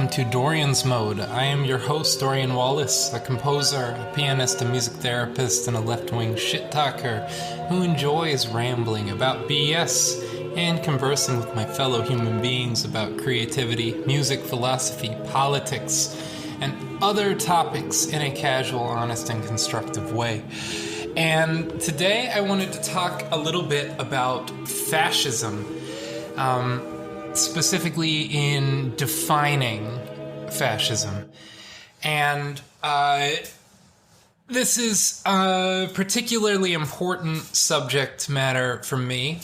welcome to Dorian's Mode. I am your host, Dorian Wallace, a composer, a pianist, a music therapist, and a left-wing shit-talker who enjoys rambling about BS and conversing with my fellow human beings about creativity, music, philosophy, politics, and other topics in a casual, honest, and constructive way. And today I wanted to talk a little bit about fascism, specifically in defining fascism. And this is a particularly important subject matter for me,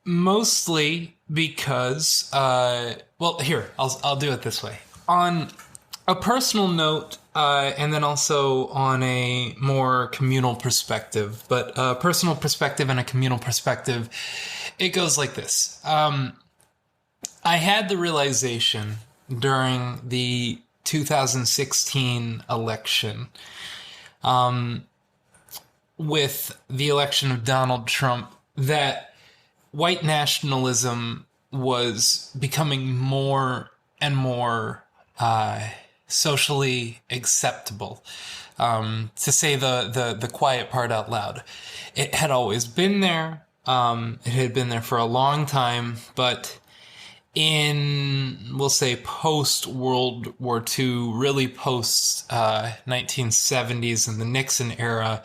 mostly because, I'll do it this way. On a personal note, and then also on a more communal perspective, but a personal perspective and a communal perspective, it goes like this. I had the realization during the 2016 election, with the election of Donald Trump, that white nationalism was becoming more and more socially acceptable, to say the quiet part out loud. It had always been there. It had been there for a long time, but in, we'll say, post-World War II, really post-1970s and the Nixon era,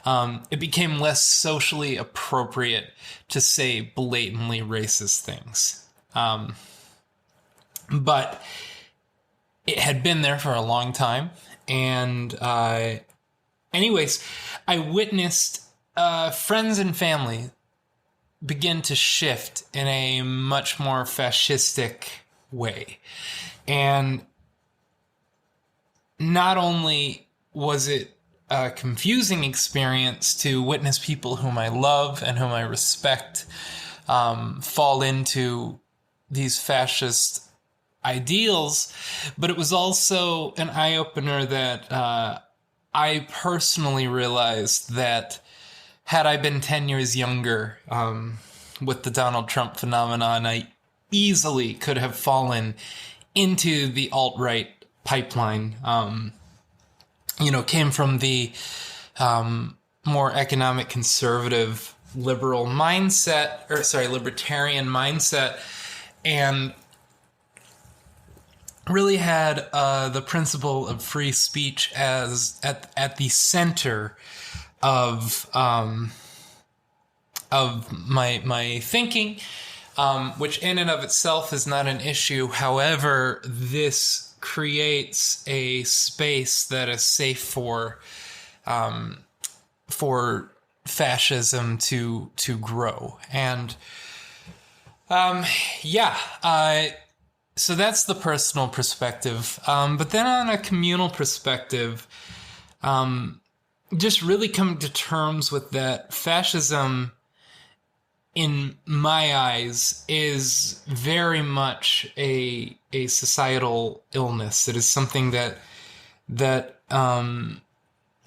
it became less socially appropriate to say blatantly racist things. But it had been there for a long time, and anyways, I witnessed friends and family begin to shift in a much more fascistic way. And not only was it a confusing experience to witness people whom I love and whom I respect fall into these fascist ideals, but it was also an eye-opener that I personally realized that had I been 10 years younger, with the Donald Trump phenomenon, I easily could have fallen into the alt-right pipeline. Came from the more economic conservative libertarian mindset, and really had the principle of free speech as at the center of my thinking, which in and of itself is not an issue. However, this creates a space that is safe for fascism to grow. And so that's the personal perspective. But then on a communal perspective, just really coming to terms with that fascism, in my eyes, is very much a societal illness. It is something that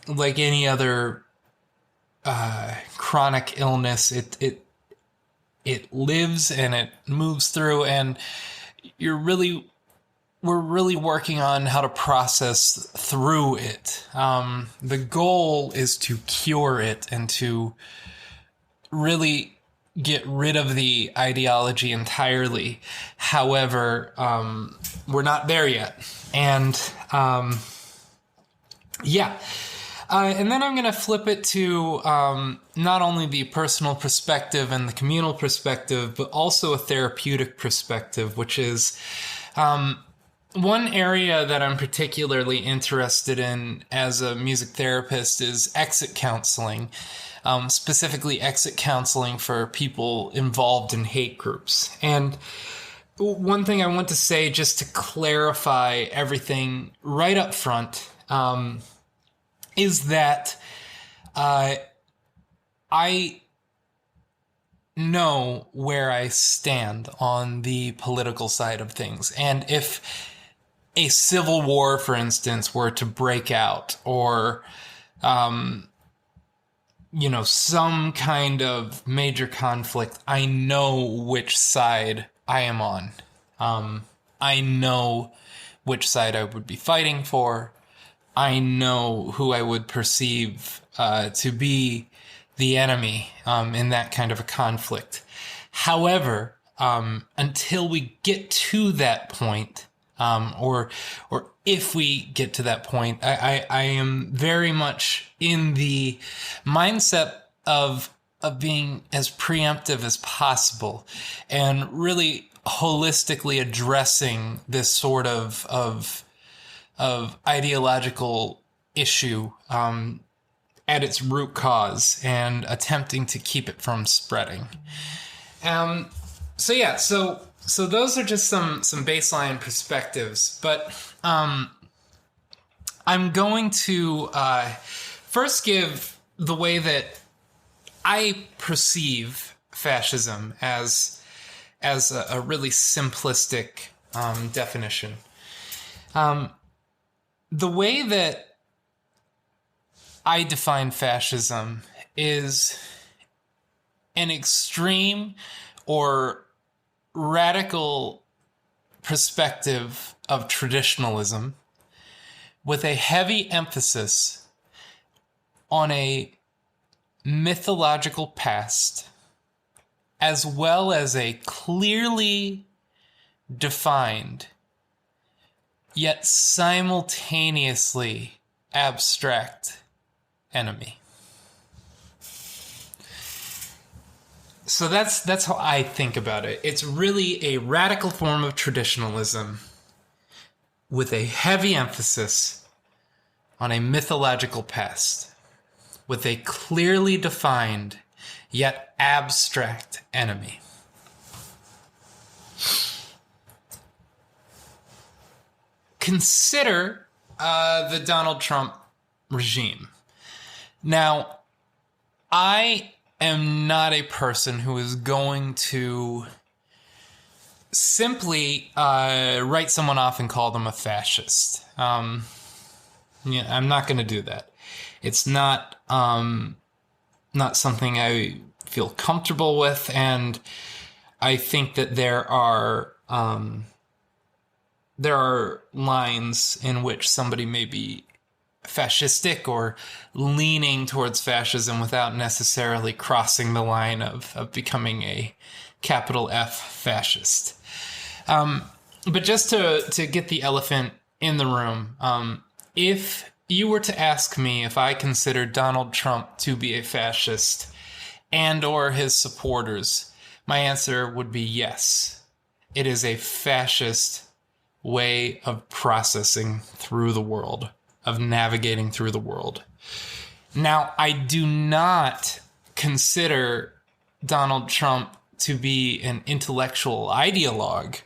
like any other chronic illness, it lives and it moves through, and we're really working on how to process through it. The goal is to cure it and to really get rid of the ideology entirely. However, we're not there yet. And and then I'm going to flip it to not only the personal perspective and the communal perspective, but also a therapeutic perspective, which is one area that I'm particularly interested in as a music therapist is exit counseling, specifically exit counseling for people involved in hate groups. And one thing I want to say, just to clarify everything right up front, is that I know where I stand on the political side of things. And if a civil war, for instance, were to break out, or some kind of major conflict, I know which side I am on. I know which side I would be fighting for. I know who I would perceive to be the enemy in that kind of a conflict. However, until we get to that point, or if we get to that point, I am very much in the mindset of being as preemptive as possible and really holistically addressing this sort of ideological issue at its root cause and attempting to keep it from spreading. So those are just some baseline perspectives, but I'm going to first give the way that I perceive fascism as a really simplistic definition. The way that I define fascism is an extreme or radical perspective of traditionalism with a heavy emphasis on a mythological past, as well as a clearly defined yet simultaneously abstract enemy. So that's how I think about it. It's really a radical form of traditionalism with a heavy emphasis on a mythological past, with a clearly defined yet abstract enemy. Consider the Donald Trump regime. Now, I am not a person who is going to simply write someone off and call them a fascist. I'm not going to do that. It's not something I feel comfortable with, and I think that there are lines in which somebody may be fascistic or leaning towards fascism without necessarily crossing the line of becoming a capital F fascist. But just to get the elephant in the room, if you were to ask me if I consider Donald Trump to be a fascist and or his supporters, my answer would be yes. It is a fascist way of processing through the world, of navigating through the world. Now, I do not consider Donald Trump to be an intellectual ideologue,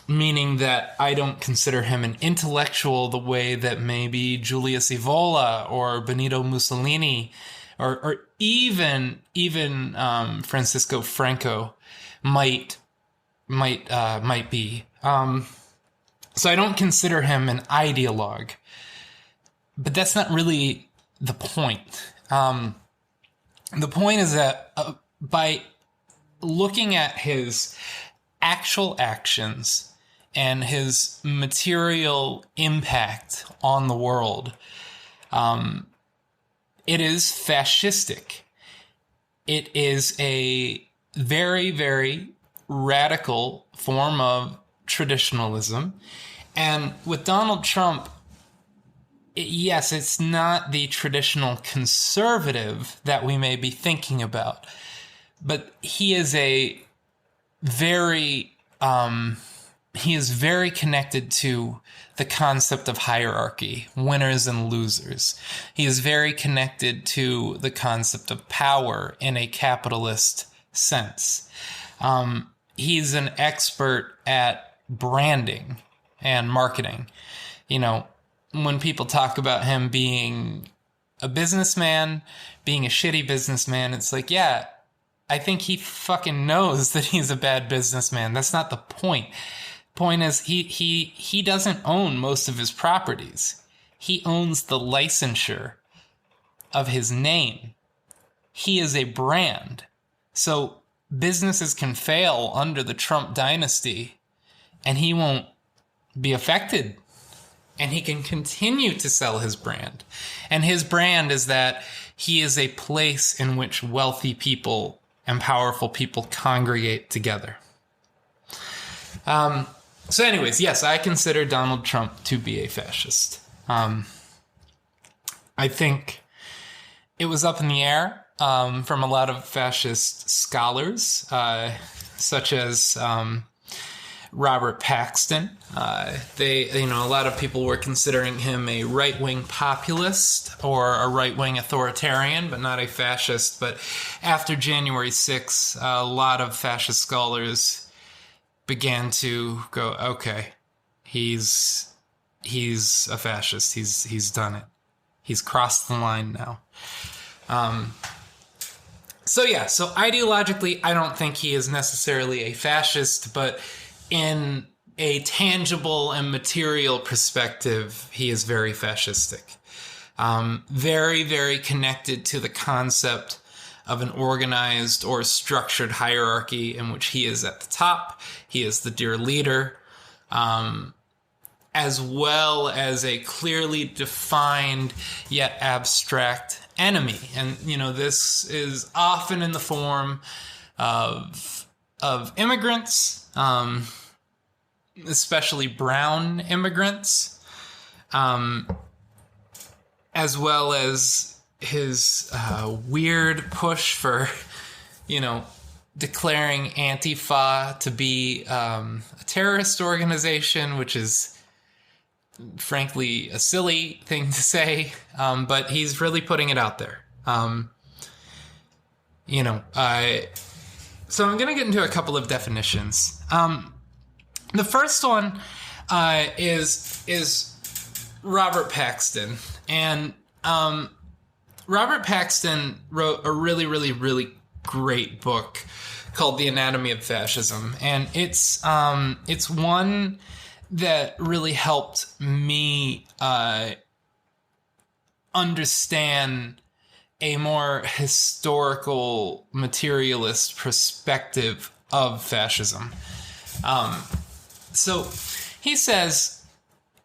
meaning that I don't consider him an intellectual the way that maybe Julius Evola or Benito Mussolini or even Francisco Franco might be. So I don't consider him an ideologue, but that's not really the point. The point is that by looking at his actual actions and his material impact on the world, it is fascistic. It is a very, very radical form of traditionalism. And with Donald Trump, yes, it's not the traditional conservative that we may be thinking about, but he is very connected to the concept of hierarchy, winners and losers. He is very connected to the concept of power in a capitalist sense. He's an expert at branding and marketing. You know, when people talk about him being a businessman, being a shitty businessman, it's like, yeah, I think he fucking knows that he's a bad businessman. That's not the point. Point is, he doesn't own most of his properties. He owns the licensure of his name. He is a brand. So businesses can fail under the Trump dynasty and he won't be affected. And he can continue to sell his brand. And his brand is that he is a place in which wealthy people and powerful people congregate together. So anyways, yes, I consider Donald Trump to be a fascist. I think it was up in the air from a lot of fascist scholars, such as Robert Paxton. A lot of people were considering him a right-wing populist or a right-wing authoritarian, but not a fascist. But after January 6th, a lot of fascist scholars began to go, okay, he's a fascist. He's done it. He's crossed the line now. So ideologically, I don't think he is necessarily a fascist, but in a tangible and material perspective, he is very fascistic. Very, very connected to the concept of an organized or structured hierarchy in which he is at the top. He is the dear leader, as well as a clearly defined yet abstract enemy. And, this is often in the form of immigrants, especially brown immigrants, as well as his weird push for, declaring Antifa to be a terrorist organization, which is frankly a silly thing to say, but he's really putting it out there. So I'm going to get into a couple of definitions. The first one is Robert Paxton. And Robert Paxton wrote a really, really, really great book called The Anatomy of Fascism. And it's one that really helped me understand a more historical materialist perspective of fascism. So he says,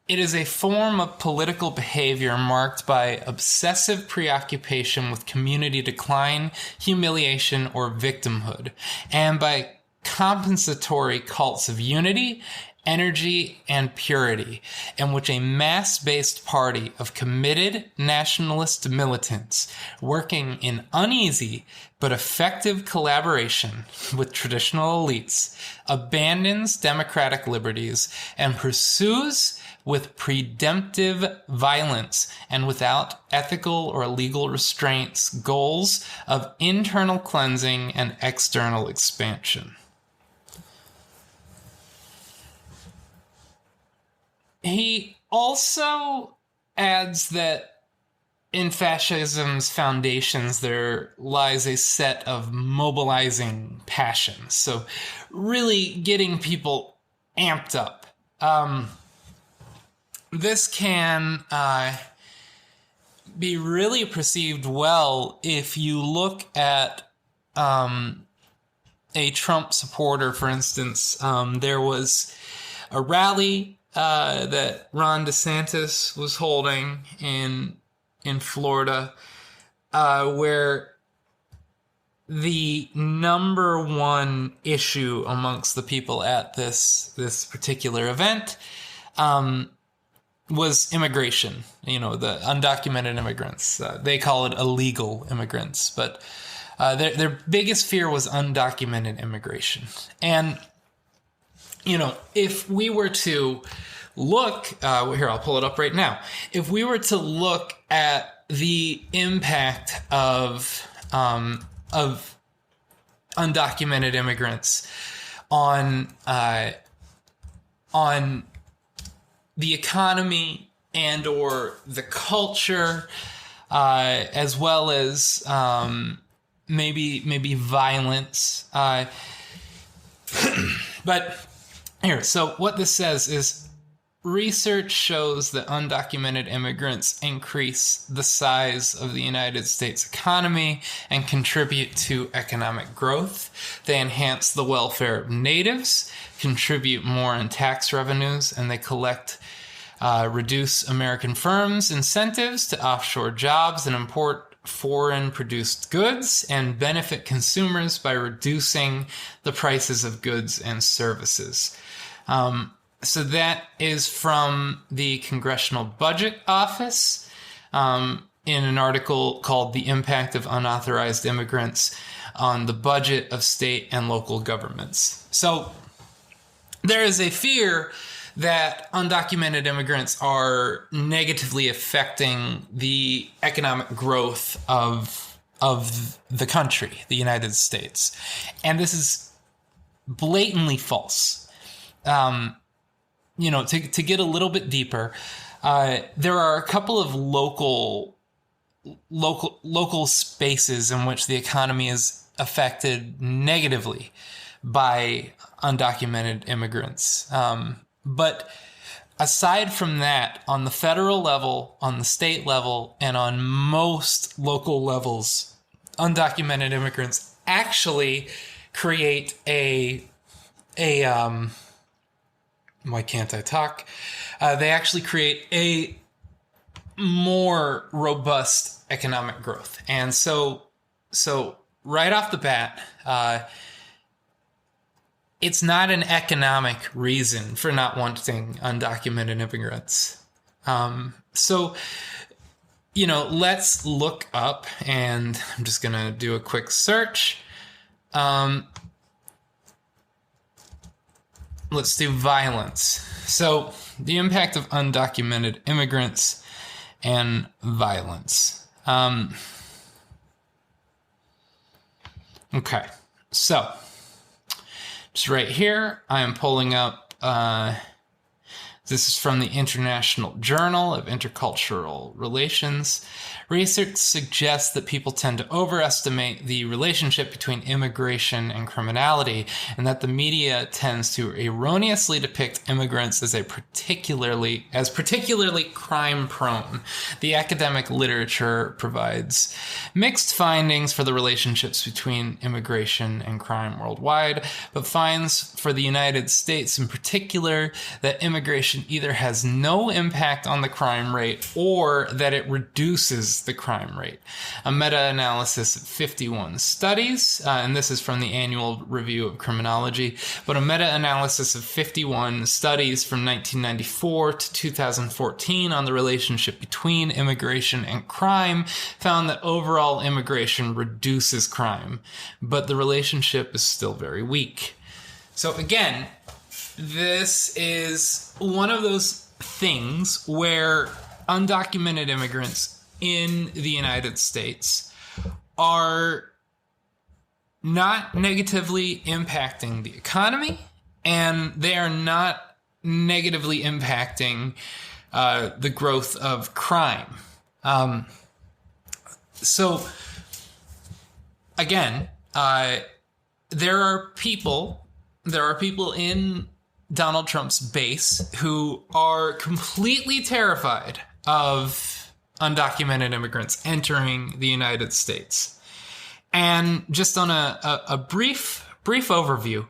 it is a form of political behavior marked by obsessive preoccupation with community decline, humiliation, or victimhood, and by compensatory cults of unity, energy, and purity, in which a mass-based party of committed nationalist militants working in uneasy but effective collaboration with traditional elites abandons democratic liberties and pursues with preemptive violence and without ethical or legal restraints goals of internal cleansing and external expansion. He also adds that in fascism's foundations, there lies a set of mobilizing passions. So really getting people amped up. This can be really perceived well if you look at a Trump supporter, for instance. There was a rally that Ron DeSantis was holding in Florida, where the number one issue amongst the people at this particular event was immigration. The undocumented immigrants. They call it illegal immigrants, but their biggest fear was undocumented immigration. And if we were to look, here, I'll pull it up right now. If we were to look at the impact of undocumented immigrants on the economy and or the culture, as well as maybe violence, but here, so what this says is research shows that undocumented immigrants increase the size of the United States economy and contribute to economic growth. They enhance the welfare of natives, contribute more in tax revenues, and they reduce American firms' incentives to offshore jobs and import foreign produced goods, and benefit consumers by reducing the prices of goods and services. So that is from the Congressional Budget Office in an article called The Impact of Unauthorized Immigrants on the Budget of State and Local Governments. So there is a fear that undocumented immigrants are negatively affecting the economic growth of the country, the United States. And this is blatantly false. To get a little bit deeper, there are a couple of local spaces in which the economy is affected negatively by undocumented immigrants. But aside from that, on the federal level, on the state level, and on most local levels, undocumented immigrants actually create why can't I talk? They actually create a more robust economic growth. And so right off the bat, it's not an economic reason for not wanting undocumented immigrants. Let's look up, and I'm just going to do a quick search. Let's do violence. So the impact of undocumented immigrants and violence. Okay, so just right here, I am pulling up, this is from the International Journal of Intercultural Relations. Research suggests that people tend to overestimate the relationship between immigration and criminality, and that the media tends to erroneously depict immigrants as particularly crime-prone. The academic literature provides mixed findings for the relationships between immigration and crime worldwide, but finds for the United States in particular that immigration either has no impact on the crime rate or that it reduces the crime rate. A meta-analysis of 51 studies, and this is from the Annual Review of Criminology, but a meta-analysis of 51 studies from 1994 to 2014 on the relationship between immigration and crime found that overall immigration reduces crime, but the relationship is still very weak. So again, this is one of those things where undocumented immigrants in the United States are not negatively impacting the economy, and they are not negatively impacting the growth of crime. So again, there are people in Donald Trump's base who are completely terrified of undocumented immigrants entering the United States. And just on a brief overview,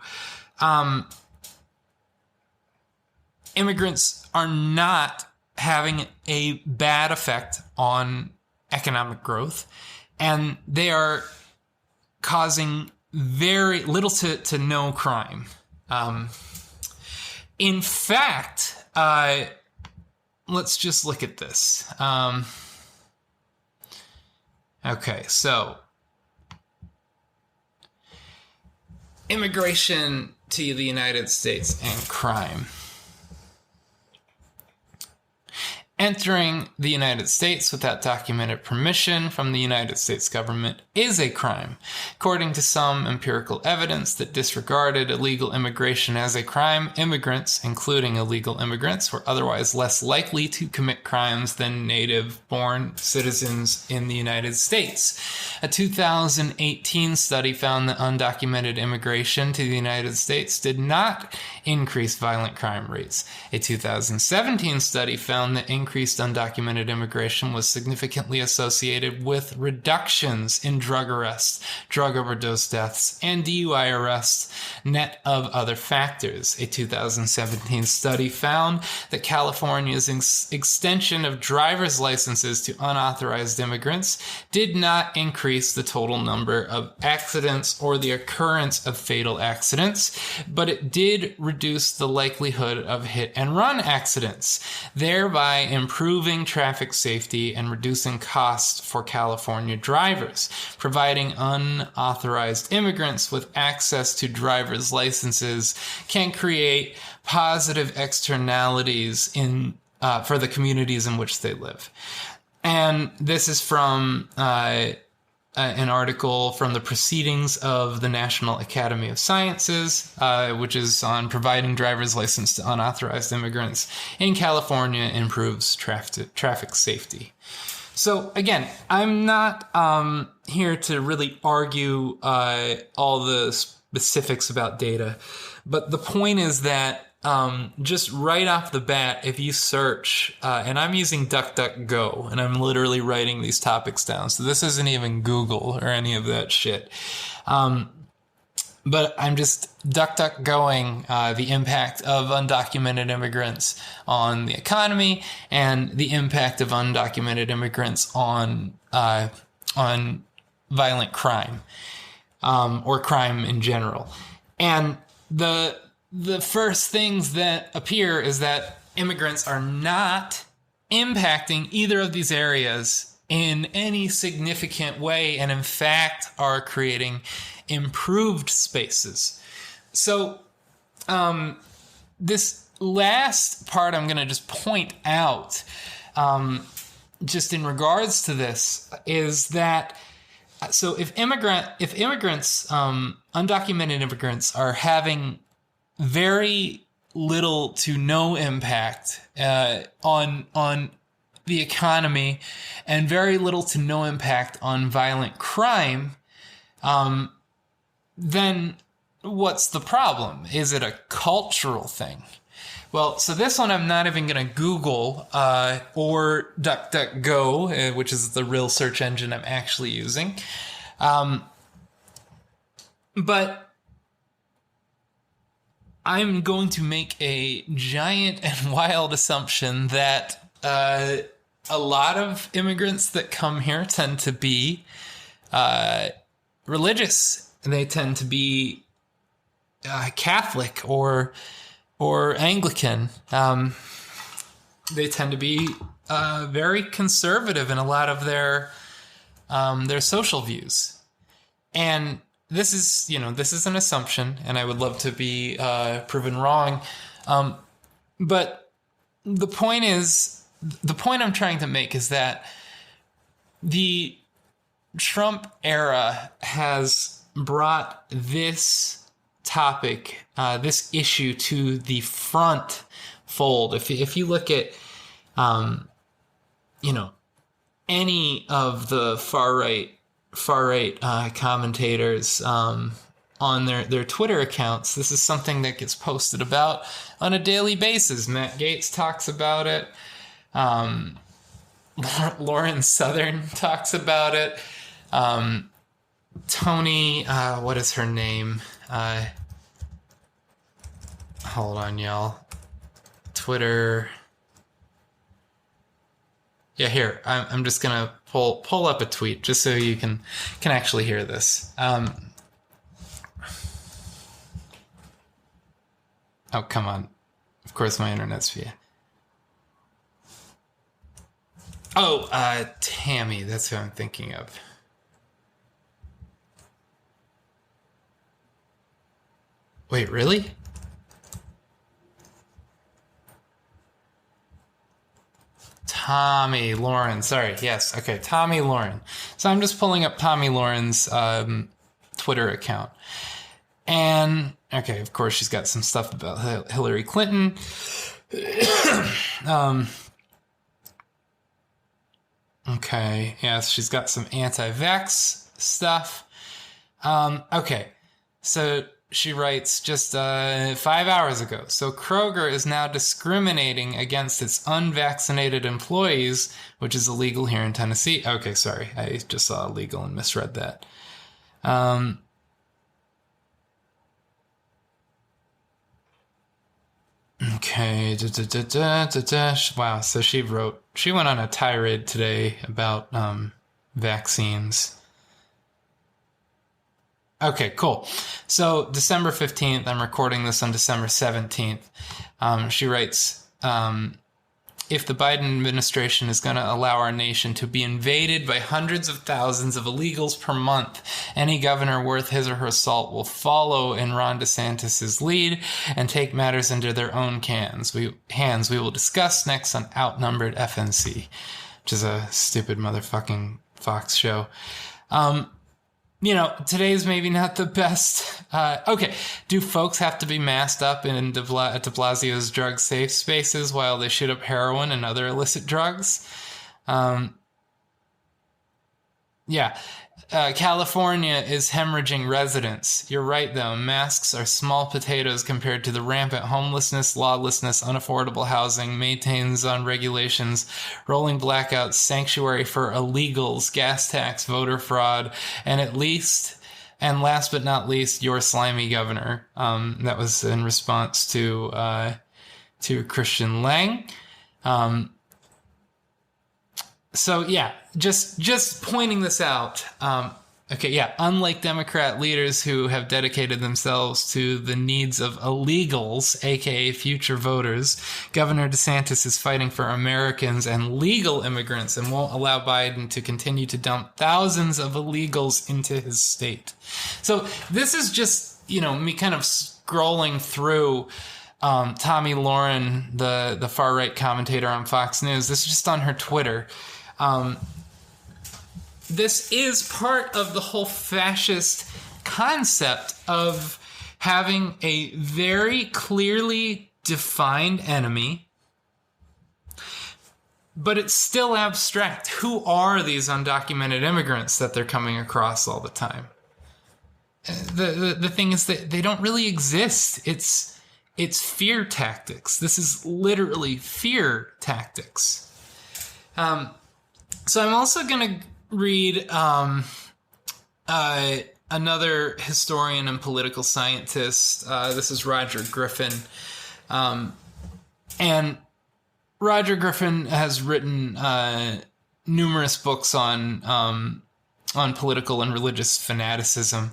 immigrants are not having a bad effect on economic growth, and they are causing very little to no crime. In fact, let's just look at this. Okay, so immigration to the United States and crime. Entering the United States without documented permission from the United States government is a crime. According to some empirical evidence that disregarded illegal immigration as a crime, immigrants, including illegal immigrants, were otherwise less likely to commit crimes than native-born citizens in the United States. A 2018 study found that undocumented immigration to the United States did not increase violent crime rates. A 2017 study found that increased undocumented immigration was significantly associated with reductions in drug arrests, drug overdose deaths, and DUI arrests, net of other factors. A 2017 study found that California's extension of driver's licenses to unauthorized immigrants did not increase the total number of accidents or the occurrence of fatal accidents, but it did reduce the likelihood of hit-and-run accidents, thereby improving traffic safety and reducing costs for California drivers. Providing unauthorized immigrants with access to driver's licenses can create positive externalities for the communities in which they live. And this is from an article from the Proceedings of the National Academy of Sciences, which is on providing driver's license to unauthorized immigrants in California improves traffic safety. So again, I'm not here to really argue all the specifics about data, but the point is that just right off the bat, if you search, and I'm using DuckDuckGo, and I'm literally writing these topics down, so this isn't even Google or any of that shit. But I'm just DuckDuckGoing the impact of undocumented immigrants on the economy and the impact of undocumented immigrants on violent crime, or crime in general. And the first things that appear is that immigrants are not impacting either of these areas in any significant way, and in fact are creating improved spaces. So this last part I'm going to just point out, just in regards to this, is that so if immigrants, undocumented immigrants, are having very little to no impact on the economy and very little to no impact on violent crime, then what's the problem? Is it a cultural thing? Well, so this one I'm not even going to Google or DuckDuckGo, which is the real search engine I'm actually using. But I'm going to make a giant and wild assumption that a lot of immigrants that come here tend to be religious. They tend to be Catholic or Anglican. They tend to be very conservative in a lot of their social views. And this is an assumption, and I would love to be proven wrong. But the point I'm trying to make is that the Trump era has brought this topic, this issue to the front fold. If you look at, any of the far right commentators on their Twitter accounts, this is something that gets posted about on a daily basis. Matt Gaetz talks about it. Lauren Southern talks about it. Tony, what is her name? Hold on, y'all. Twitter. Yeah, here. I'm just gonna pull up a tweet just so you can actually hear this. Oh, come on. Of course my internet's via. Oh, Tammy, that's who I'm thinking of. Wait, really? Tommy Lauren. Sorry. Yes. Okay. Tommy Lauren. So I'm just pulling up Tommy Lauren's Twitter account. And, okay, of course, she's got some stuff about Hillary Clinton. Okay. Yes, she's got some anti-vax stuff. Okay. So she writes just 5 hours ago. So Kroger is now discriminating against its unvaccinated employees, which is illegal here in Tennessee. Okay, sorry. I just saw illegal and misread that. Okay. Wow. So she went on a tirade today about vaccines. Okay, cool. So December 15th, I'm recording this on December 17th. She writes, if the Biden administration is going to allow our nation to be invaded by hundreds of thousands of illegals per month, any governor worth his or her salt will follow in Ron DeSantis' lead and take matters into their own hands. We will discuss next on Outnumbered FNC, which is a stupid motherfucking Fox show. Today's maybe not the best. Okay, do folks have to be masked up at de Blasio's drug safe spaces while they shoot up heroin and other illicit drugs? California is hemorrhaging residents. You're right, though. Masks are small potatoes compared to the rampant homelessness, lawlessness, unaffordable housing, maintains on regulations, rolling blackouts, sanctuary for illegals, gas tax, voter fraud, and last but not least, your slimy governor. That was in response to Christian Lang. So yeah, just pointing this out. Unlike Democrat leaders who have dedicated themselves to the needs of illegals, aka future voters, Governor DeSantis is fighting for Americans and legal immigrants and won't allow Biden to continue to dump thousands of illegals into his state. So this is just, me kind of scrolling through Tommy Lauren, the far-right commentator on Fox News. This is just on her Twitter. This is part of the whole fascist concept of having a very clearly defined enemy, but it's still abstract. Who are these undocumented immigrants that they're coming across all the time? The thing is that they don't really exist. It's fear tactics. This is literally fear tactics. So I'm also going to read another historian and political scientist. This is Roger Griffin. And Roger Griffin has written numerous books on political and religious fanaticism.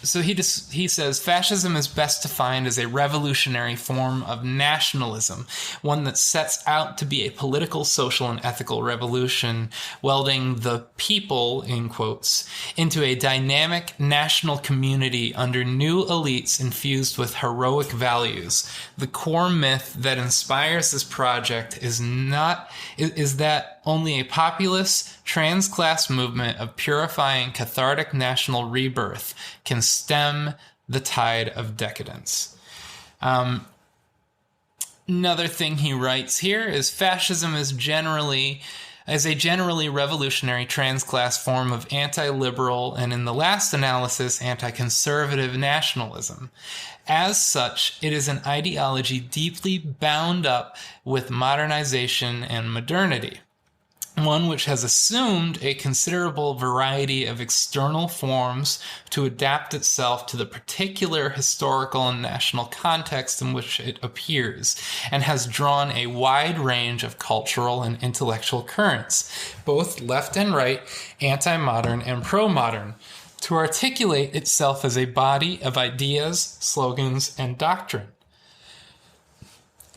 So he says, fascism is best defined as a revolutionary form of nationalism, one that sets out to be a political, social, and ethical revolution, welding the people, in quotes, into a dynamic national community under new elites infused with heroic values. The core myth that inspires this project is that only a populous, trans-class movement of purifying, cathartic national rebirth can stem the tide of decadence. Another thing he writes here is fascism is a generally revolutionary trans-class form of anti-liberal and, in the last analysis, anti-conservative nationalism. As such, it is an ideology deeply bound up with modernization and modernity. One which has assumed a considerable variety of external forms to adapt itself to the particular historical and national context in which it appears, and has drawn a wide range of cultural and intellectual currents, both left and right, anti-modern and pro-modern, to articulate itself as a body of ideas, slogans, and doctrine.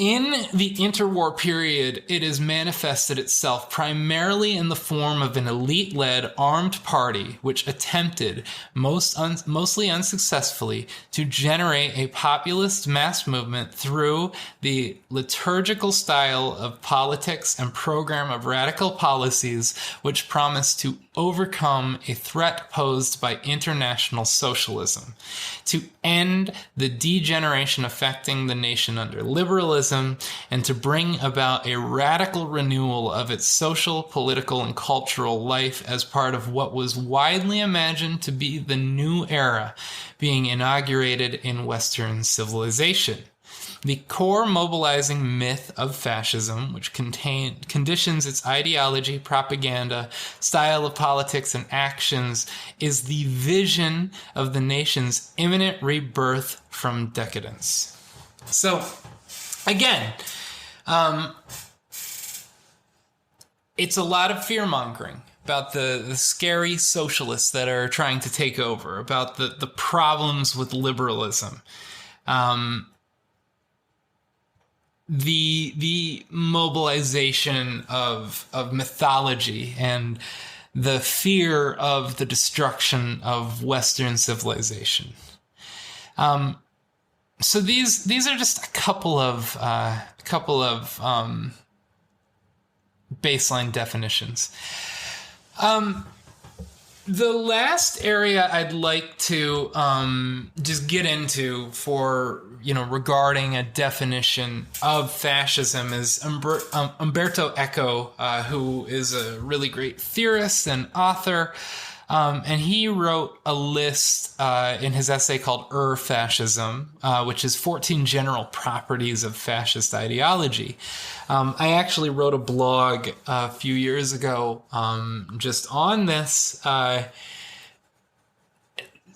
In the interwar period, it has manifested itself primarily in the form of an elite-led armed party which attempted, mostly unsuccessfully, to generate a populist mass movement through the liturgical style of politics and program of radical policies which promised to overcome a threat posed by international socialism, to end the degeneration affecting the nation under liberalism, and to bring about a radical renewal of its social, political, and cultural life as part of what was widely imagined to be the new era being inaugurated in Western civilization. The core mobilizing myth of fascism, which conditions its ideology, propaganda, style of politics, and actions, is the vision of the nation's imminent rebirth from decadence. So, again, it's a lot of fear-mongering about the scary socialists that are trying to take over, about the problems with liberalism. The mobilization of mythology and the fear of the destruction of Western civilization. So these are just a couple of baseline definitions. The last area I'd like to just get into for, regarding a definition of fascism is Umberto Eco, who is a really great theorist and author. And he wrote a list in his essay called Fascism, which is 14 general properties of fascist ideology. I actually wrote a blog a few years ago just on this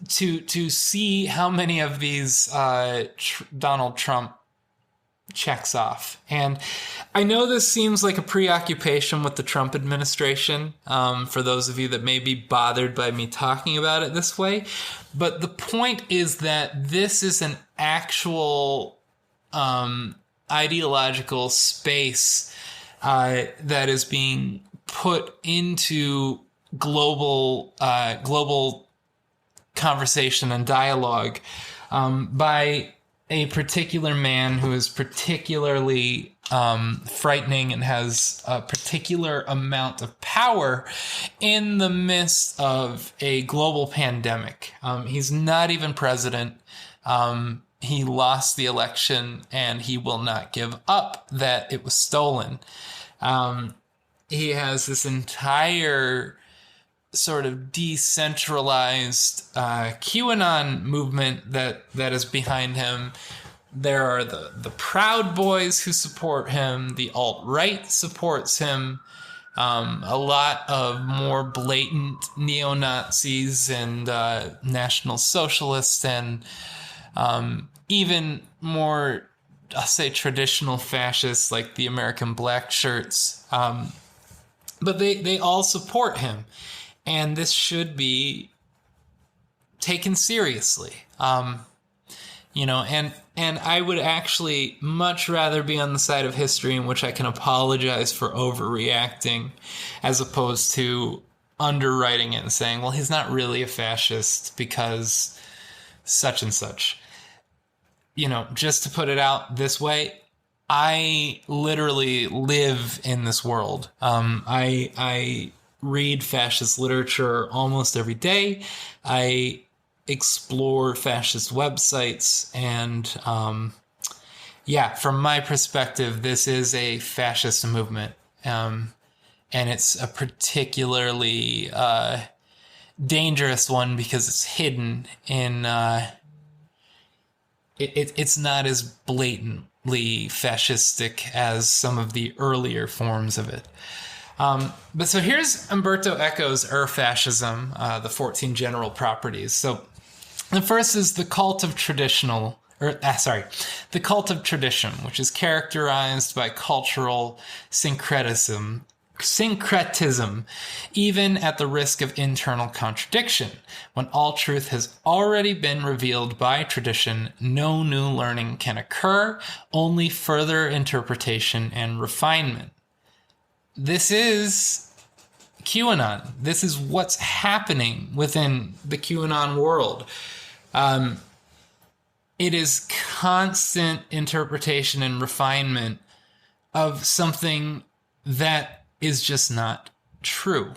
to see how many of these Donald Trump checks off. And I know this seems like a preoccupation with the Trump administration, for those of you that may be bothered by me talking about it this way. But the point is that this is an actual ideological space that is being put into global conversation and dialogue by a particular man who is particularly frightening and has a particular amount of power in the midst of a global pandemic. He's not even president. He lost the election, and he will not give up that it was stolen. He has this entire sort of decentralized QAnon movement that is behind him. There are the Proud Boys who support him. The alt-right supports him. A lot of more blatant neo-Nazis and National Socialists and even more, I'll say, traditional fascists like the American Black Shirts. But they all support him. And this should be taken seriously. And I would actually much rather be on the side of history in which I can apologize for overreacting as opposed to underwriting it and saying, well, he's not really a fascist because such and such. Just to put it out this way, I literally live in this world. I read fascist literature almost every day. I explore fascist websites, and from my perspective, this is a fascist movement, and it's a particularly dangerous one because it's hidden in. It's not as blatantly fascistic as some of the earlier forms of it. But so here's Umberto Eco's Fascism, the 14 general properties. So the first is the cult of tradition, which is characterized by cultural syncretism syncretism, even at the risk of internal contradiction. When all truth has already been revealed by tradition, no new learning can occur, only further interpretation and refinement. This is QAnon. This is what's happening within the QAnon world. It is constant interpretation and refinement of something that is just not true.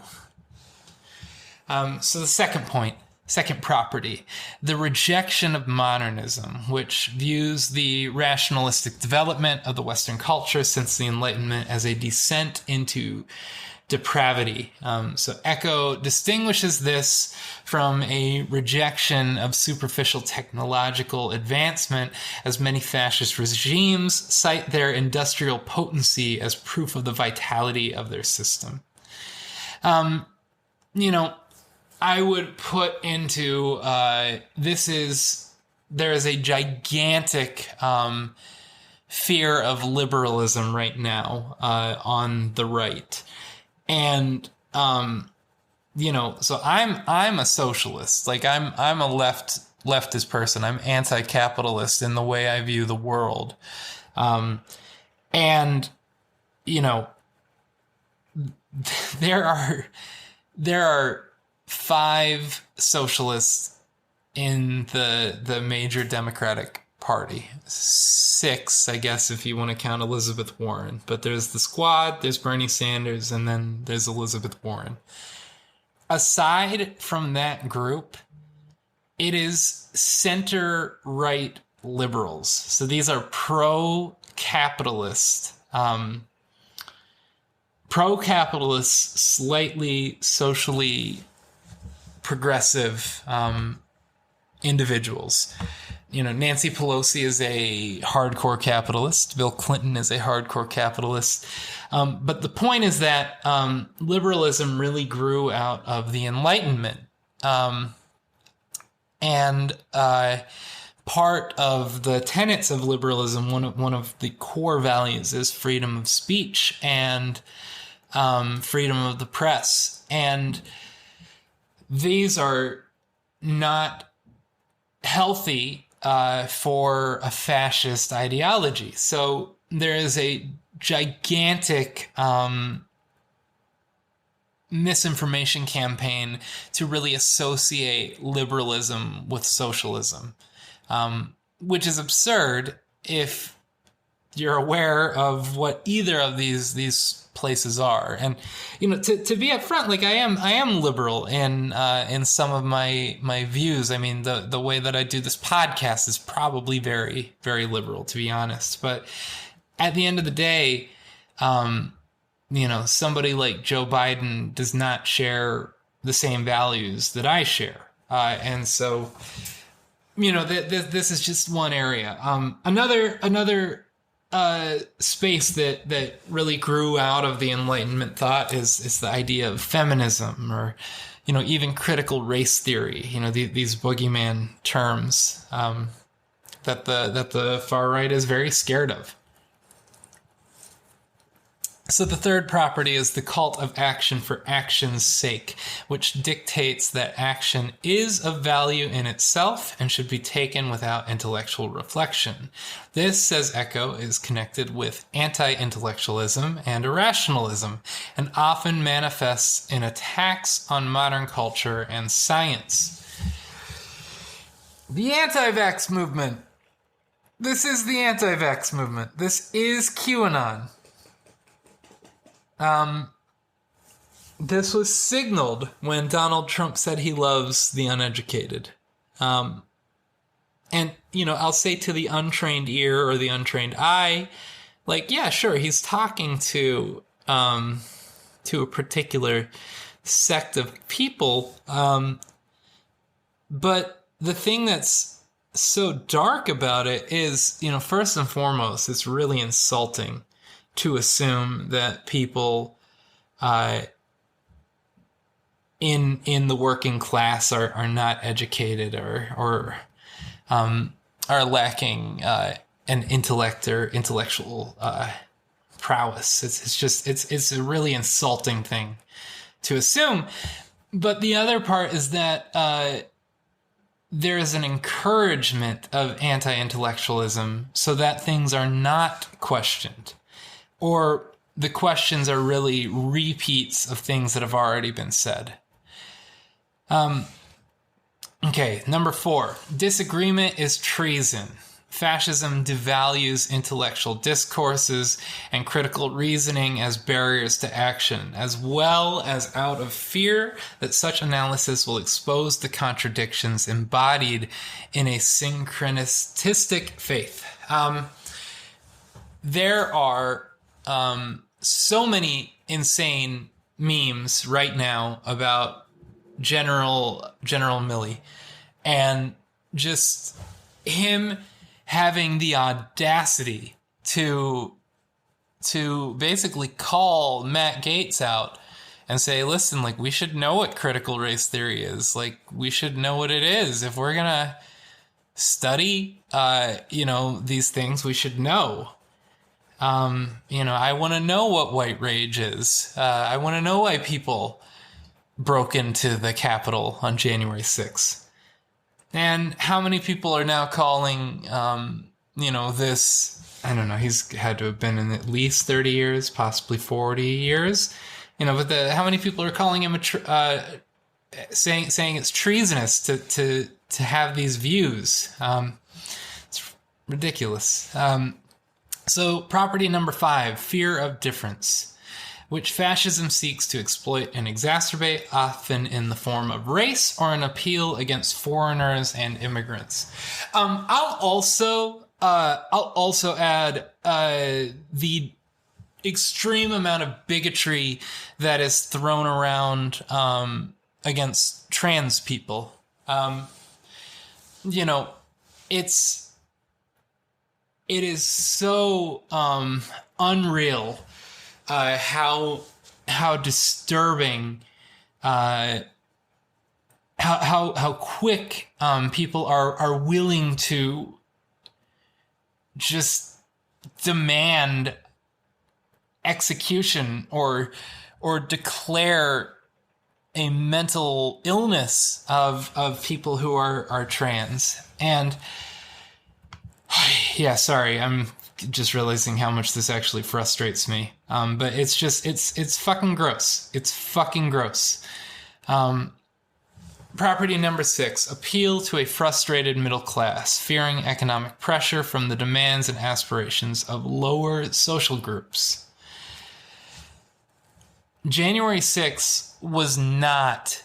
So the second property, the rejection of modernism, which views the rationalistic development of the Western culture since the Enlightenment as a descent into depravity. So Eco distinguishes this from a rejection of superficial technological advancement, as many fascist regimes cite their industrial potency as proof of the vitality of their system. I would put into there is a gigantic fear of liberalism right now on the right. And, so I'm a socialist. Like I'm a leftist person. I'm anti-capitalist in the way I view the world. And, there are 5 socialists in the major Democratic Party. 6, I guess, if you want to count Elizabeth Warren. But there's the Squad, there's Bernie Sanders, and then there's Elizabeth Warren. Aside from that group, it is center-right liberals. So these are pro-capitalist, slightly socially progressive individuals. Nancy Pelosi is a hardcore capitalist. Bill Clinton is a hardcore capitalist. But the point is that liberalism really grew out of the Enlightenment. And part of the tenets of liberalism, one of the core values is freedom of speech and freedom of the press. And these are not healthy for a fascist ideology. So there is a gigantic misinformation campaign to really associate liberalism with socialism, which is absurd if you're aware of what either of these places are. And to be upfront, like I am liberal in some of my views. I mean, the way that I do this podcast is probably very, very liberal, to be honest. But at the end of the day, somebody like Joe Biden does not share the same values that I share, and so this is just one area. Another space that really grew out of the Enlightenment thought is the idea of feminism, or even critical race theory. These boogeyman terms that the far right is very scared of. So the third property is the cult of action for action's sake, which dictates that action is of value in itself and should be taken without intellectual reflection. This, says Eco, is connected with anti-intellectualism and irrationalism, and often manifests in attacks on modern culture and science. The anti-vax movement. This is the anti-vax movement. This is QAnon. This was signaled when Donald Trump said he loves the uneducated. And, I'll say to the untrained ear or the untrained eye, like, yeah, sure, he's talking to a particular sect of people. But the thing that's so dark about it is, first and foremost, it's really insulting to assume that people in the working class are not educated or are lacking an intellect or intellectual prowess. It's a really insulting thing to assume. But the other part is that there is an encouragement of anti-intellectualism so that things are not questioned, or the questions are really repeats of things that have already been said. Okay, number 4. Disagreement is treason. Fascism devalues intellectual discourses and critical reasoning as barriers to action, as well as out of fear that such analysis will expose the contradictions embodied in a synchronistic faith. There are so many insane memes right now about General Milley, and just him having the audacity to basically call Matt Gaetz out and say, listen, like, we should know what critical race theory is. Like, we should know what it is. If we're gonna study these things, we should know. I want to know what white rage is. I want to know why people broke into the Capitol on January 6th. And how many people are now calling, this, I don't know, he's had to have been in at least 30 years, possibly 40 years, but how many people are calling him saying it's treasonous to have these views? It's ridiculous. So property number 5, fear of difference, which fascism seeks to exploit and exacerbate, often in the form of race or an appeal against foreigners and immigrants. I'll also add the extreme amount of bigotry that is thrown around against trans people. It is so unreal how disturbing, how quick people are willing to just demand execution or declare a mental illness of people who are trans. And yeah, sorry, I'm just realizing how much this actually frustrates me. But it's fucking gross. It's fucking gross. Property number 6, appeal to a frustrated middle class, fearing economic pressure from the demands and aspirations of lower social groups. January 6th was not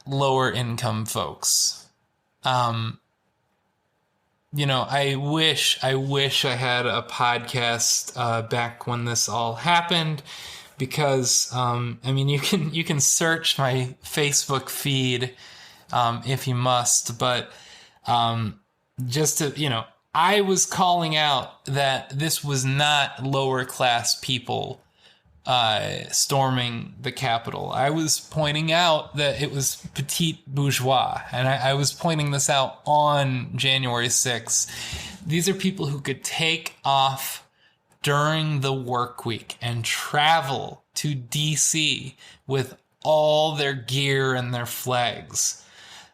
lower income folks. I wish I had a podcast back when this all happened, because you can search my Facebook feed if you must, but just to I was calling out that this was not lower class people storming the Capitol. I was pointing out that it was petite bourgeois, and I was pointing this out on January 6th. These are people who could take off during the work week and travel to DC with all their gear and their flags.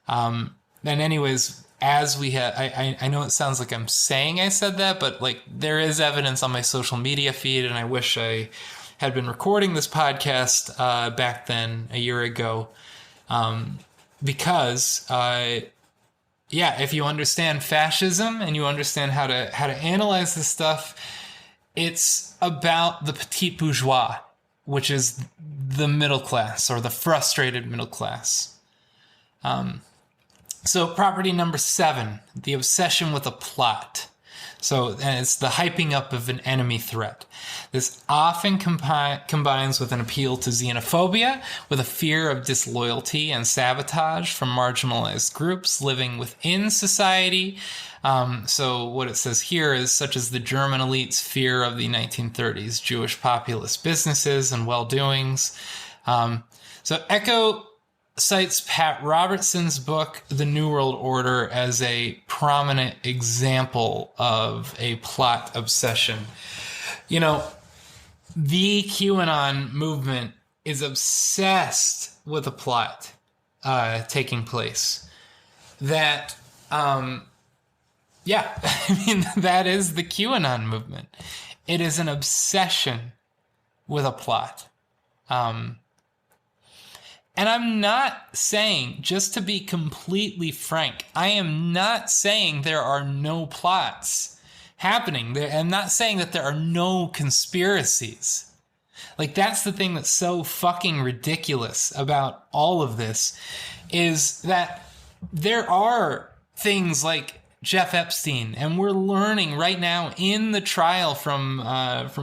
And anyways, as we had, I know it sounds like I'm saying I said that, but like there is evidence on my social media feed, and I wish I had been recording this podcast back then, a year ago, because if you understand fascism and you understand how to analyze this stuff, it's about the petite bourgeois, which is the middle class, or the frustrated middle class. So property number 7, the obsession with a plot. And it's the hyping up of an enemy threat. This often combines with an appeal to xenophobia, with a fear of disloyalty and sabotage from marginalized groups living within society. So what it says here is, such as the German elite's fear of the 1930s Jewish populist businesses and well-doings. So Echo cites Pat Robertson's book, The New World Order, as a prominent example of a plot obsession. the QAnon movement is obsessed with a plot taking place. That, yeah, I mean, that is the QAnon movement. It is an obsession with a plot. And I'm not saying, just to be completely frank, I am not saying there are no plots happening. I'm not saying that there are no conspiracies. Like, that's the thing that's so fucking ridiculous about all of this, is that there are things like Jeff Epstein, and we're learning right now in the trial from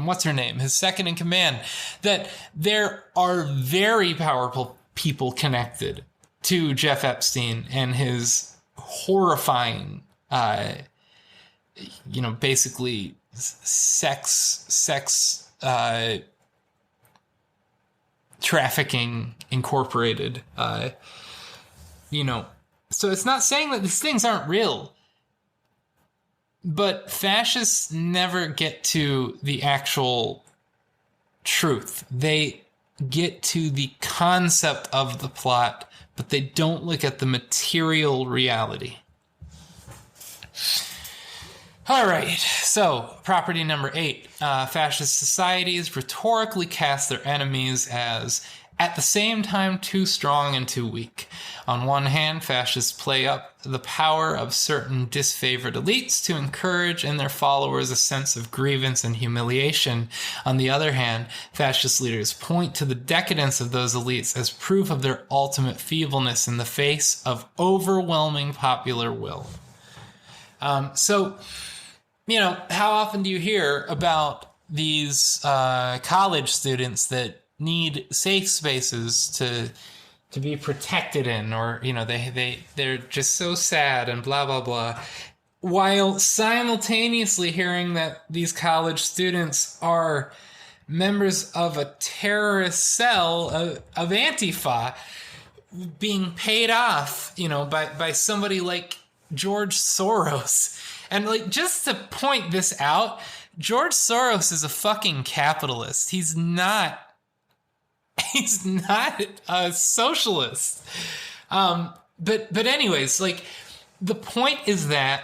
what's her name, his second in command, that there are very powerful people connected to Jeff Epstein and his horrifying, basically sex trafficking incorporated, So it's not saying that these things aren't real, but fascists never get to the actual truth. They get to the concept of the plot, but they don't look at the material reality. All right, so property number 8. Fascist societies rhetorically cast their enemies as at the same time too strong and too weak. On one hand, fascists play up the power of certain disfavored elites to encourage in their followers a sense of grievance and humiliation. On the other hand, fascist leaders point to the decadence of those elites as proof of their ultimate feebleness in the face of overwhelming popular will. So, how often do you hear about these college students that need safe spaces to be protected in, or they're just so sad and blah blah blah, while simultaneously hearing that these college students are members of a terrorist cell of Antifa being paid off by somebody like George Soros. And just to point this out, George Soros is a fucking capitalist. He's not a socialist. But anyways, the point is that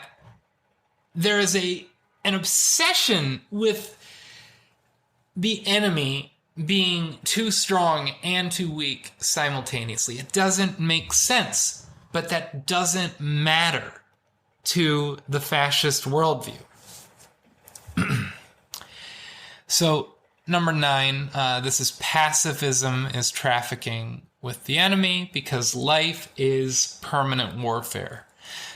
there is an obsession with the enemy being too strong and too weak simultaneously. It doesn't make sense, but that doesn't matter to the fascist worldview. So, number 9, this is pacifism is trafficking with the enemy because life is permanent warfare.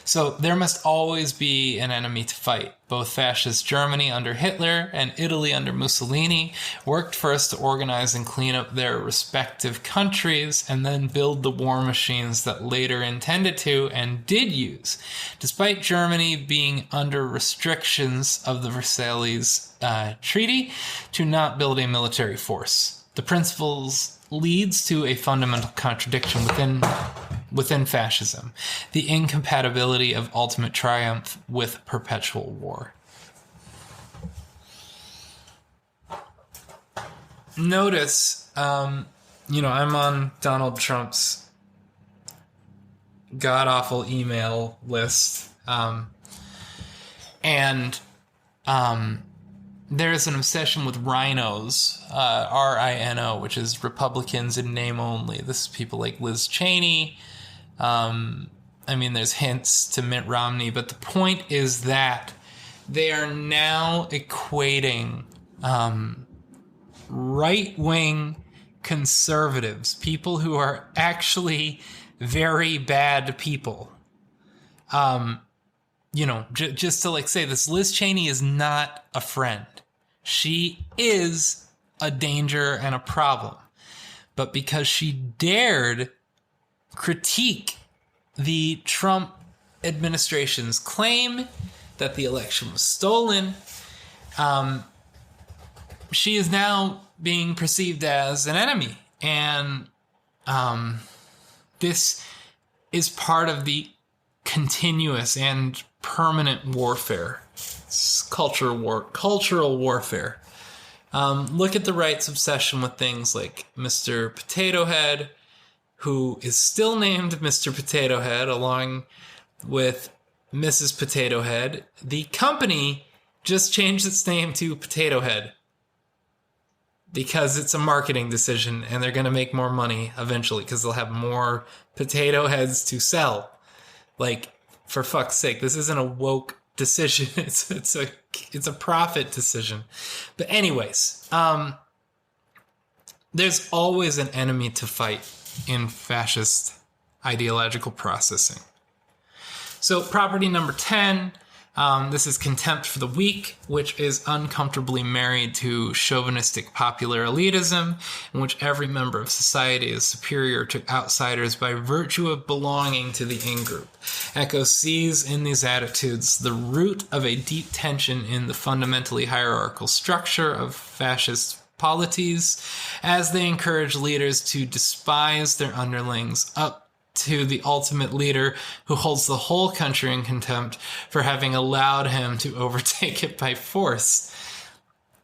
So there must always be an enemy to fight. Both fascist Germany under Hitler and Italy under Mussolini worked first to organize and clean up their respective countries and then build the war machines that later intended to and did use, despite Germany being under restrictions of the Versailles Treaty to not build a military force. The principles leads to a fundamental contradiction within fascism, the incompatibility of ultimate triumph with perpetual war. Notice, I'm on Donald Trump's god-awful email list, and there's an obsession with rhinos, R-I-N-O, which is Republicans in name only. This is people like Liz Cheney. There's hints to Mitt Romney, but the point is that they are now equating right-wing conservatives, people who are actually very bad people. Just to say this, Liz Cheney is not a friend. She is a danger and a problem. But because she dared critique the Trump administration's claim that the election was stolen, she is now being perceived as an enemy. And this is part of the continuous and permanent warfare. It's cultural warfare Look at the right's obsession with things like Mr. Potato Head, who is still named Mr. Potato Head, along with Mrs. Potato Head. The company just changed its name to Potato Head because it's a marketing decision, and they're going to make more money eventually because they'll have more potato heads to sell. Like, for fuck's sake, this isn't a woke decision. It's a profit decision. But anyways, there's always an enemy to fight in fascist ideological processing. So property number 10, this is contempt for the weak, which is uncomfortably married to chauvinistic popular elitism, in which every member of society is superior to outsiders by virtue of belonging to the in-group. Eco sees in these attitudes the root of a deep tension in the fundamentally hierarchical structure of fascist polities, as they encourage leaders to despise their underlings up to the ultimate leader who holds the whole country in contempt for having allowed him to overtake it by force.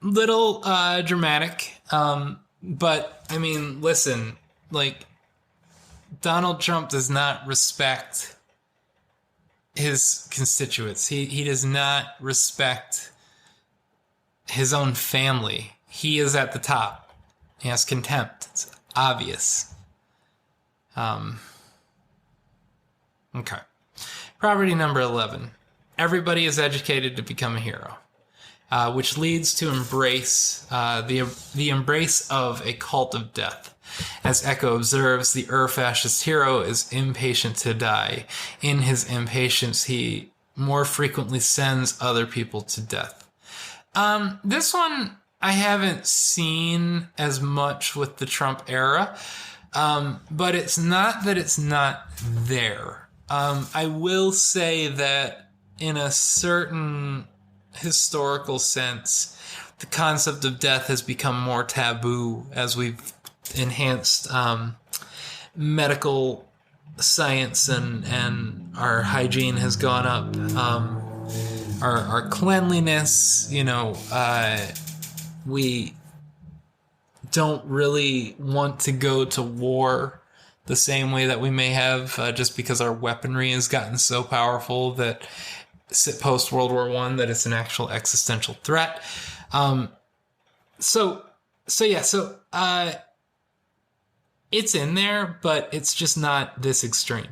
Little dramatic, but I mean, listen, like, Donald Trump does not respect his constituents. He does not respect his own family. He is at the top. He has contempt. It's obvious. Okay. Property number 11. Everybody is educated to become a hero, which leads to embrace the embrace of a cult of death. As Eco observes, the fascist hero is impatient to die. In his impatience, he more frequently sends other people to death. This one I haven't seen as much with the Trump era, but it's not that it's not there. I will say that in a certain historical sense, the concept of death has become more taboo as we've enhanced medical science and our hygiene has gone up. Our cleanliness, we don't really want to go to war the same way that we may have, just because our weaponry has gotten so powerful that post World War I that it's an actual existential threat. So it's in there, but it's just not this extreme.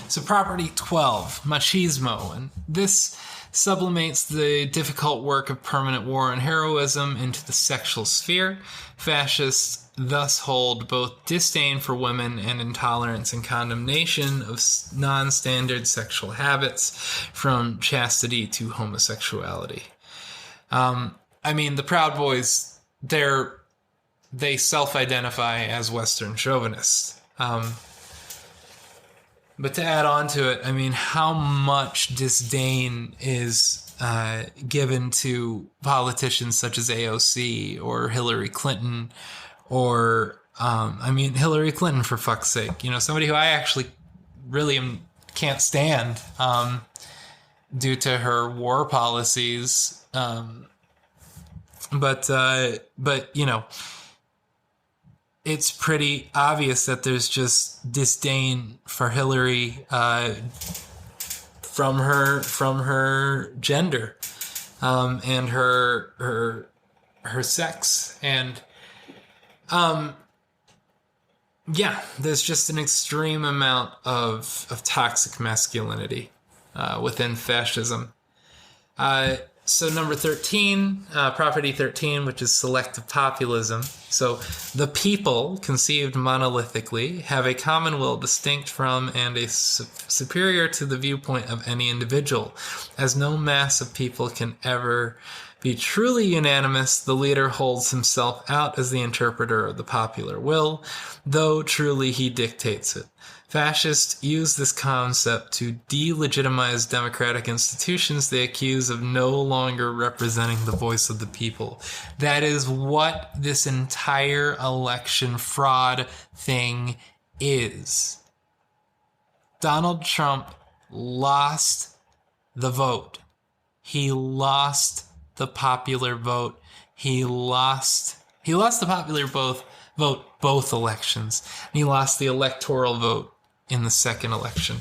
So property 12, machismo, and this sublimates the difficult work of permanent war and heroism into the sexual sphere. Fascists thus hold both disdain for women and intolerance and condemnation of non-standard sexual habits, from chastity to homosexuality. I mean, the Proud Boys, they self-identify as Western chauvinists. But to add on to it, I mean, how much disdain is given to politicians such as AOC or Hillary Clinton, or, Hillary Clinton, for fuck's sake. Somebody who I actually really can't stand due to her war policies. But it's pretty obvious that there's just disdain for Hillary from her gender and her sex, and there's just an extreme amount of toxic masculinity within fascism. So number 13, property 13, which is selective populism. So the people, conceived monolithically, have a common will distinct from and superior to the viewpoint of any individual. As no mass of people can ever be truly unanimous, the leader holds himself out as the interpreter of the popular will, though truly he dictates it. Fascists use this concept to delegitimize democratic institutions they accuse of no longer representing the voice of the people. That is what this entire election fraud thing is. Donald Trump lost the vote. He lost the popular vote. He lost the popular vote both elections. And he lost the electoral vote in the second election.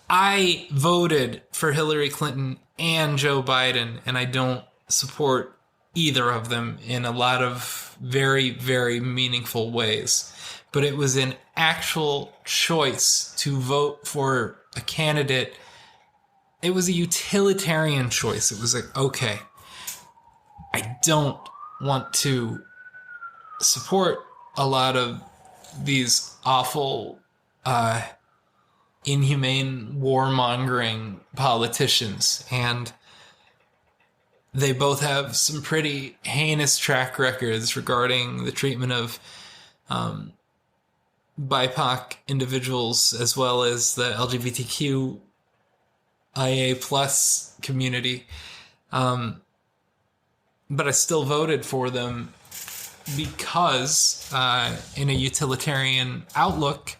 I voted for Hillary Clinton and Joe Biden, and I don't support either of them in a lot of very, very meaningful ways. But it was an actual choice to vote for a candidate. It was a utilitarian choice. It was like, okay, I don't want to support a lot of these awful, inhumane, warmongering politicians. And they both have some pretty heinous track records regarding the treatment of BIPOC individuals, as well as the LGBTQIA plus community. But I still voted for them because, in a utilitarian outlook,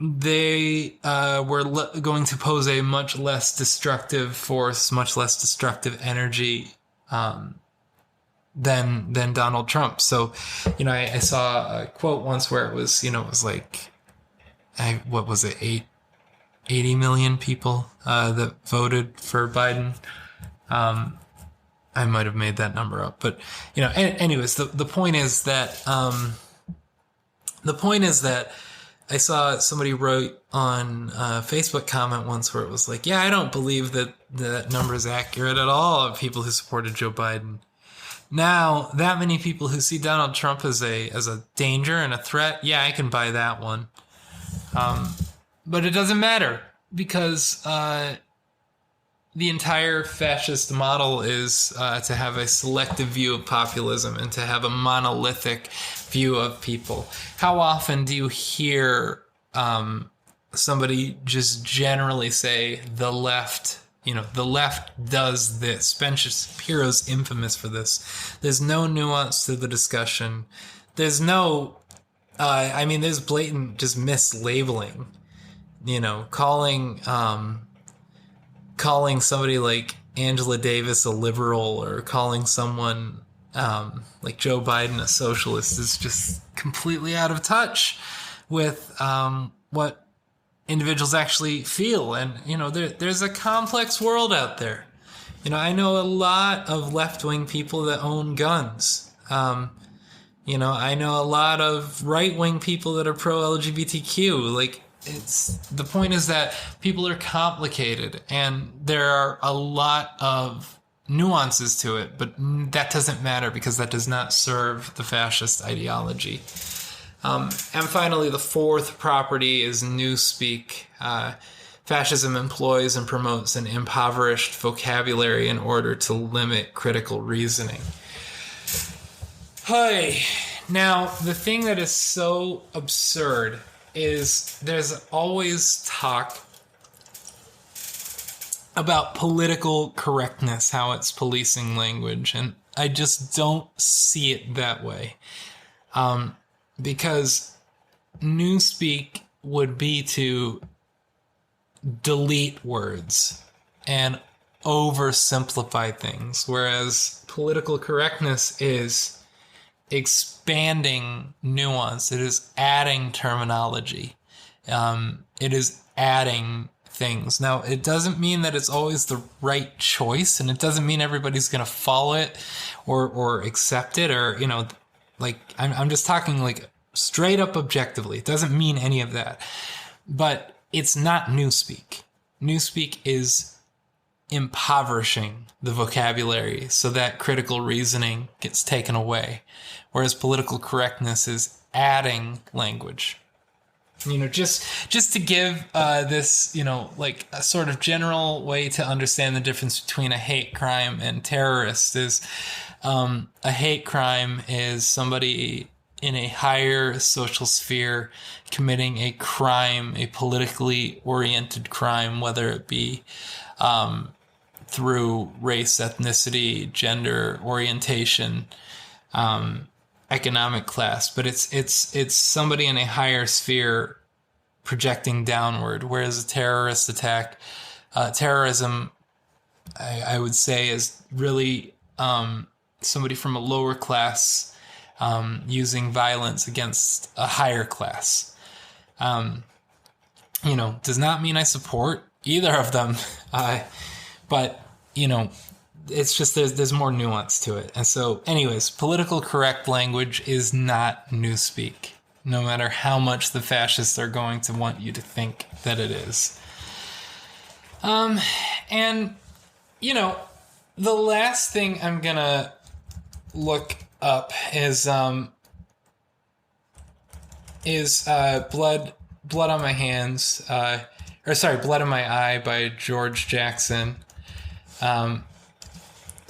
they were going to pose a much less destructive force, much less destructive energy than Donald Trump. So, I saw a quote once where it was, it was like, what was it, 80 million people that voted for Biden. I might have made that number up, but anyways, the point is that I saw somebody wrote on a Facebook comment once where it was like, yeah, I don't believe that number is accurate at all of people who supported Joe Biden. Now, that many people who see Donald Trump as a danger and a threat, yeah, I can buy that one. But it doesn't matter, because the entire fascist model is to have a selective view of populism and to have a monolithic view of people. How often do you hear somebody just generally say the left, the left does this? Ben Shapiro's infamous for this. There's no nuance to the discussion. There's no, there's blatant just mislabeling, calling somebody like Angela Davis a liberal, or calling someone like Joe Biden a socialist, is just completely out of touch with what individuals actually feel. And, there's a complex world out there. I know a lot of left-wing people that own guns. I know a lot of right-wing people that are pro-LGBTQ. The point is that people are complicated, and there are a lot of nuances to it, but that doesn't matter, because that does not serve the fascist ideology. And finally, the fourth property is newspeak. Fascism employs and promotes an impoverished vocabulary in order to limit critical reasoning. Hey, now, the thing that is so absurd is there's always talk about political correctness, how it's policing language, and I just don't see it that way. Because newspeak would be to delete words and oversimplify things, whereas political correctness is expanding nuance. It is adding terminology. It is adding things. Now, it doesn't mean that it's always the right choice, and it doesn't mean everybody's going to follow it or accept it, or, I'm just talking straight up objectively. It doesn't mean any of that. But it's not newspeak. Newspeak is impoverishing the vocabulary so that critical reasoning gets taken away, whereas political correctness is adding language. Just to give this, a sort of general way to understand the difference between a hate crime and terrorist is a hate crime is somebody in a higher social sphere committing a crime, a politically oriented crime, whether it be through race, ethnicity, gender, orientation, economic class, but it's somebody in a higher sphere projecting downward, whereas a terrorist attack, terrorism, I would say, is really somebody from a lower class using violence against a higher class. Does not mean I support either of them, but it's just there's more nuance to it. And so, anyways, politically correct language is not newspeak, no matter how much the fascists are going to want you to think that it is. And the last thing I'm gonna look up is Blood on My Hands, Blood in My Eye by George Jackson.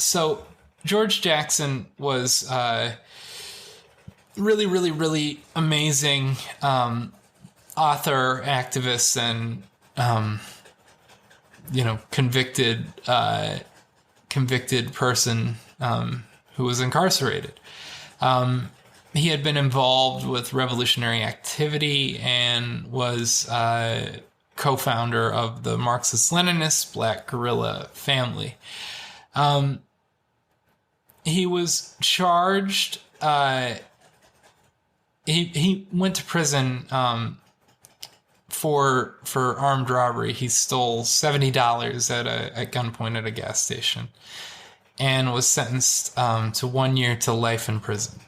So George Jackson was really, really, really amazing author, activist, and convicted person who was incarcerated. He had been involved with revolutionary activity and was co-founder of the Marxist-Leninist Black Guerrilla family. He was charged. He went to prison for armed robbery. He stole $70 at gunpoint at a gas station, and was sentenced to 1 year to life in prison.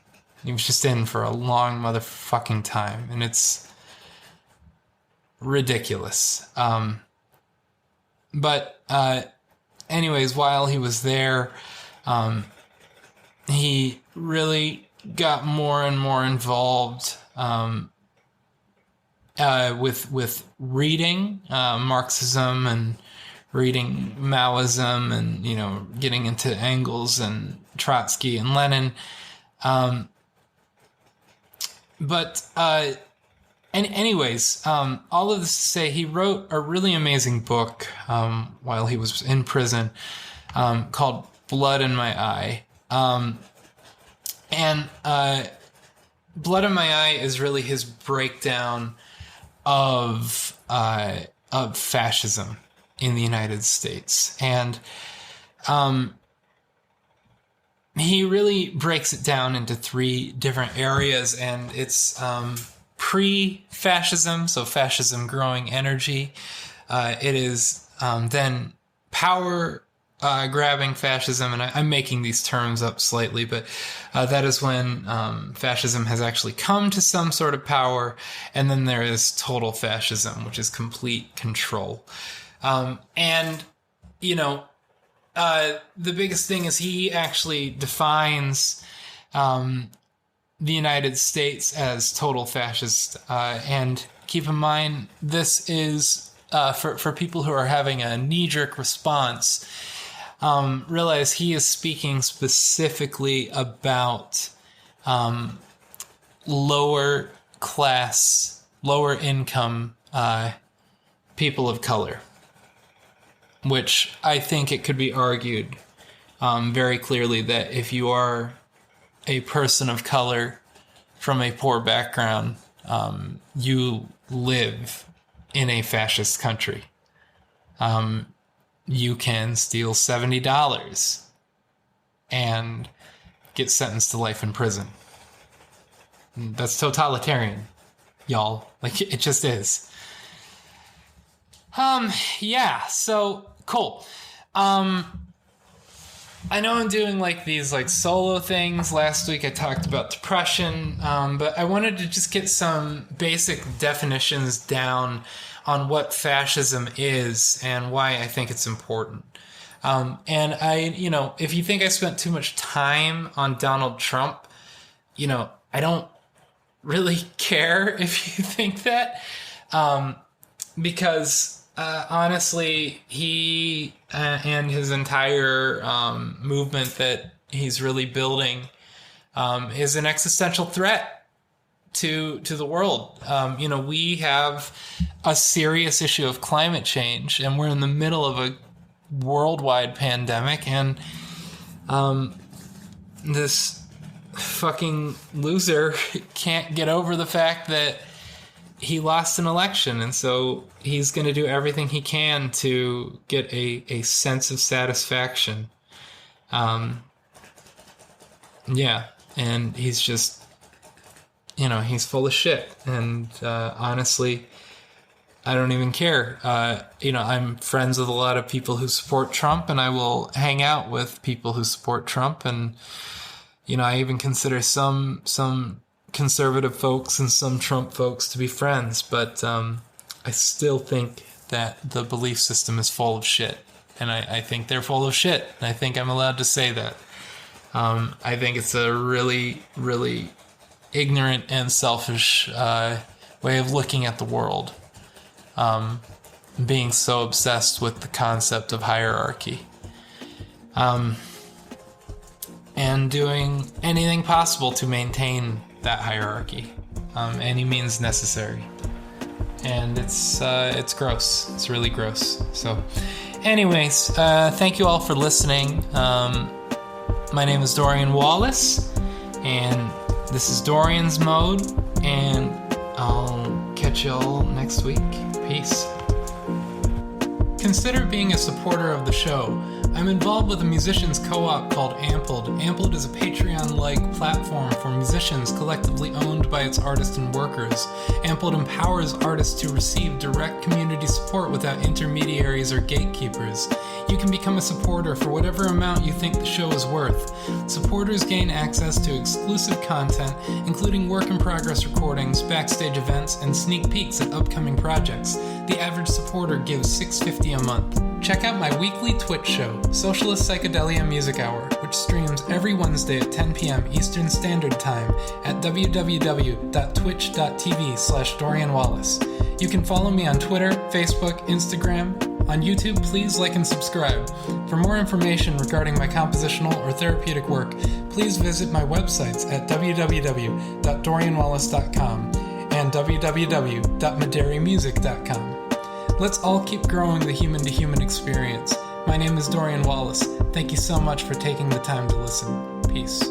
He was just in for a long motherfucking time, and it's ridiculous. But anyways, while he was there, he really got more and more involved with reading Marxism and reading Maoism, and getting into Engels and Trotsky and Lenin. Anyways, all of this to say, he wrote a really amazing book while he was in prison called Blood in My Eye. And Blood in My Eye is really his breakdown of fascism in the United States. And he really breaks it down into three different areas, and it's pre-fascism, so fascism growing energy. It is then power grabbing fascism, and I'm making these terms up slightly, but that is when fascism has actually come to some sort of power, and then there is total fascism, which is complete control. The biggest thing is he actually defines the United States as total fascist. And keep in mind, this is for people who are having a knee-jerk response. Realize he is speaking specifically about lower class, lower income people of color, which I think it could be argued very clearly that if you are a person of color from a poor background, you live in a fascist country. You can steal $70 and get sentenced to life in prison. That's totalitarian, y'all. Like, it just is. Yeah, so cool. I know I'm doing these solo things. Last week I talked about depression, but I wanted to just get some basic definitions down on what fascism is and why I think it's important. And if you think I spent too much time on Donald Trump, I don't really care if you think that, because honestly, he and his entire movement that he's really building is an existential threat to the world. We have a serious issue of climate change, and we're in the middle of a worldwide pandemic, and this fucking loser can't get over the fact that he lost an election, and so he's going to do everything he can to get a sense of satisfaction. Yeah, and he's just, he's full of shit. And honestly, I don't even care. I'm friends with a lot of people who support Trump, and I will hang out with people who support Trump. And, I even consider some conservative folks and some Trump folks to be friends. But I still think that the belief system is full of shit. And I think they're full of shit. And I think I'm allowed to say that. I think it's a really, really ignorant and selfish way of looking at the world. Being so obsessed with the concept of hierarchy. And doing anything possible to maintain that hierarchy. Any means necessary. And it's gross. It's really gross. So, anyways, thank you all for listening. My name is Dorian Wallace, and this is Dorian's Mode, and I'll catch y'all next week. Peace. Consider being a supporter of the show. I'm involved with a musicians co-op called Ampled. Ampled is a Patreon-like platform for musicians collectively owned by its artists and workers. Ampled empowers artists to receive direct community support without intermediaries or gatekeepers. You can become a supporter for whatever amount you think the show is worth. Supporters gain access to exclusive content, including work-in-progress recordings, backstage events, and sneak peeks at upcoming projects. The average supporter gives $6.50 a month. Check out my weekly Twitch show, Socialist Psychedelia Music Hour, which streams every Wednesday at 10 p.m. Eastern Standard Time at www.twitch.tv/Dorian Wallace. You can follow me on Twitter, Facebook, Instagram. On YouTube, please like and subscribe. For more information regarding my compositional or therapeutic work, please visit my websites at www.dorianwallace.com and www.maderimusic.com. Let's all keep growing the human-to-human experience. My name is Dorian Wallace. Thank you so much for taking the time to listen. Peace.